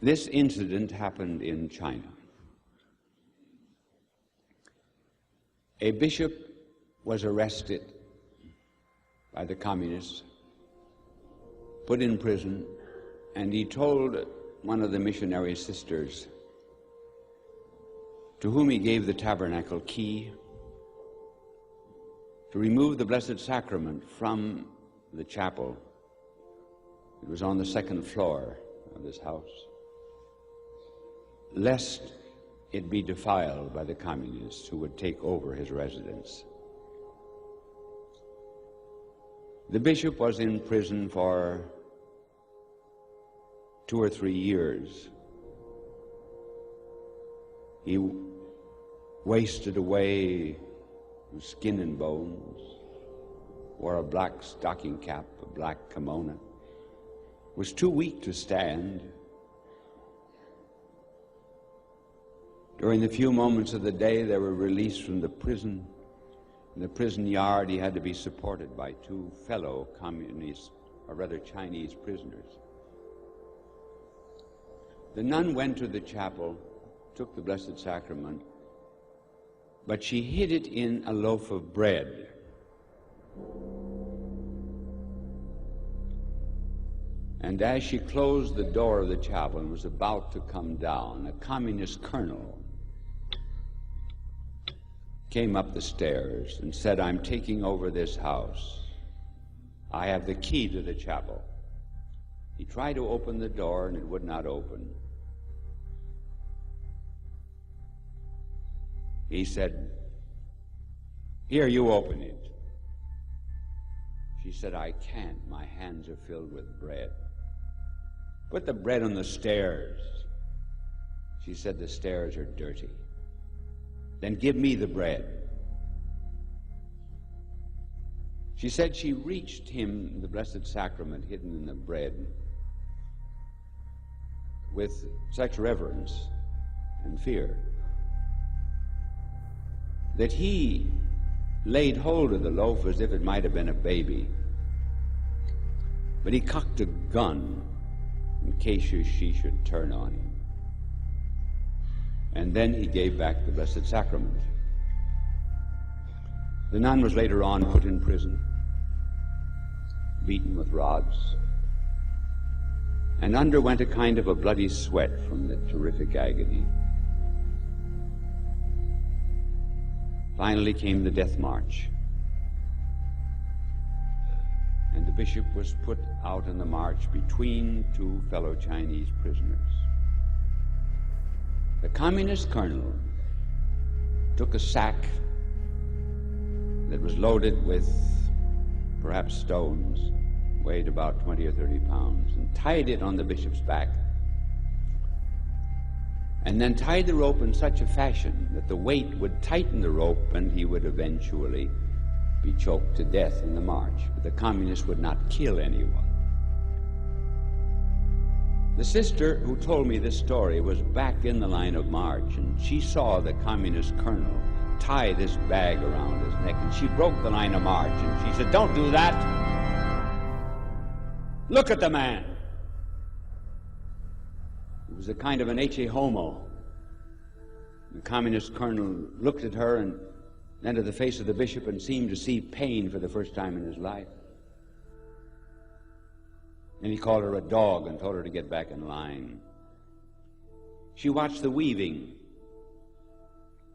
This incident happened in China. A bishop was arrested by the communists, put in prison, and he told one of the missionary sisters, to whom he gave the tabernacle key, to remove the Blessed Sacrament from the chapel. It was on the second floor of this house, lest it be defiled by the communists who would take over his residence. The bishop was in prison for 2 or 3 years. He wasted away skin and bones, wore a black stocking cap, a black kimono, was too weak to stand. During the few moments of the day they were released from the prison. In the prison yard he had to be supported by 2 fellow communist, or rather Chinese prisoners. The nun went to the chapel, took the Blessed Sacrament, but she hid it in a loaf of bread. And as she closed the door of the chapel and was about to come down, a communist colonel came up the stairs and said, "I'm taking over this house. I have the key to the chapel." He tried to open the door and it would not open. He said, "Here, you open it." She said, "I can't. My hands are filled with bread." "Put the bread on the stairs." She said, "The stairs are dirty." "Then give me the bread." She said she reached him the Blessed Sacrament hidden in the bread with such reverence and fear that he laid hold of the loaf as if it might have been a baby. But he cocked a gun in case she should turn on him. And then he gave back the Blessed Sacrament. The nun was later on put in prison, beaten with rods, and underwent a kind of a bloody sweat from the terrific agony. Finally came the death march, and the bishop was put out in the march between 2 fellow Chinese prisoners. The communist colonel took a sack that was loaded with perhaps stones, weighed about 20 or 30 pounds, and tied it on the bishop's back, and then tied the rope in such a fashion that the weight would tighten the rope and he would eventually be choked to death in the march. But the communists would not kill anyone. The sister who told me this story was back in the line of march, and she saw the communist colonel tie this bag around his neck, and she broke the line of march, and she said, "Don't do that. Look at the man." It was a kind of an H.A. homo. The communist colonel looked at her and then to the face of the bishop and seemed to see pain for the first time in his life. And he called her a dog and told her to get back in line. She watched the weaving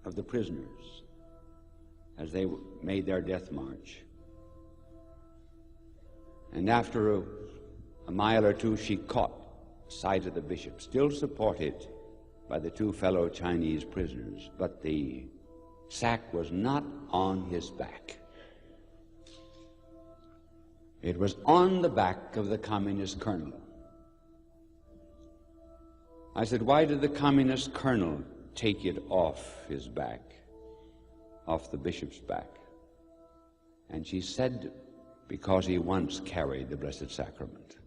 of the prisoners as they made their death march. And after a mile or two, she caught sight of the bishop, still supported by the 2 fellow Chinese prisoners, but the sack was not on his back. It was on the back of the communist colonel. I said, "Why did the communist colonel take it off his back, off the bishop's back?" And she said, "Because he once carried the Blessed Sacrament."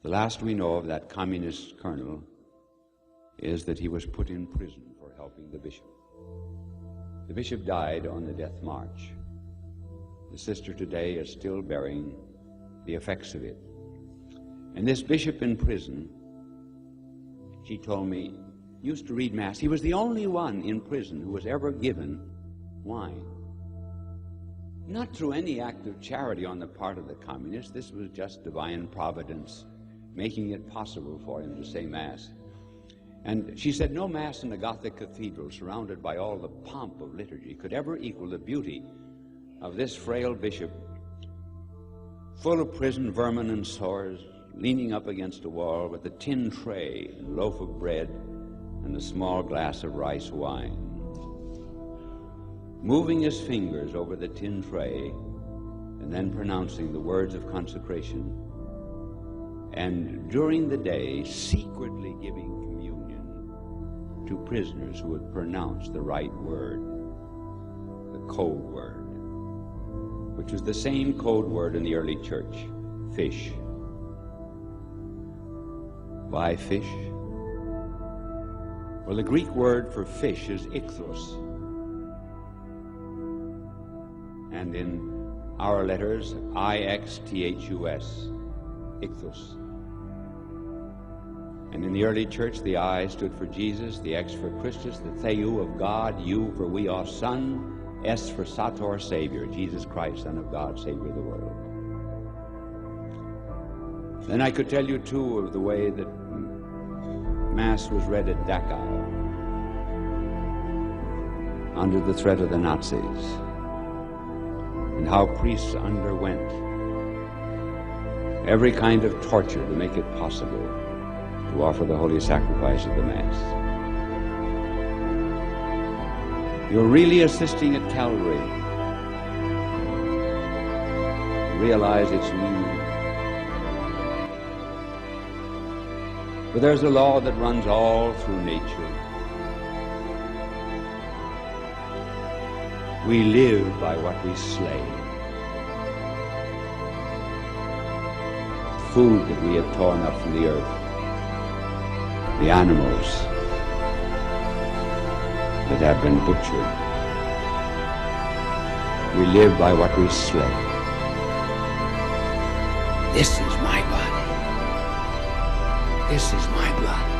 The last we know of that communist colonel is that he was put in prison for helping the bishop. The bishop died on the death march. The sister today is still bearing the effects of it. And this bishop in prison she told me, used to read Mass. He was the only one in prison who was ever given wine. Not through any act of charity on the part of the communists. This was just divine providence making it possible for him to say Mass. And she said no Mass in the Gothic cathedral, surrounded by all the pomp of liturgy, could ever equal the beauty of this frail bishop, full of prison vermin and sores, leaning up against a wall with a tin tray and loaf of bread and a small glass of rice wine, moving his fingers over the tin tray and then pronouncing the words of consecration, and during the day secretly giving communion to prisoners who would pronounce the right word, the code word, which was the same code word in the early church, fish. Why fish? Well, the Greek word for fish is ichthus. And in our letters, I-X-T-H-U-S, ichthus. And in the early church, the I stood for Jesus, the X for Christus, the Theou of God, U for we are Son, S for Sator, Savior, Jesus Christ, Son of God, Savior of the world. Then I could tell you, too, of the way that Mass was read at Dachau under the threat of the Nazis, and how priests underwent every kind of torture to make it possible to offer the holy sacrifice of the Mass. You're really assisting at Calvary. Realize its meaning. But there's a law that runs all through nature. We live by what we slay. Food that we have torn up from the earth. The animals that have been butchered. We live by what we slay. This is my body. This is my blood.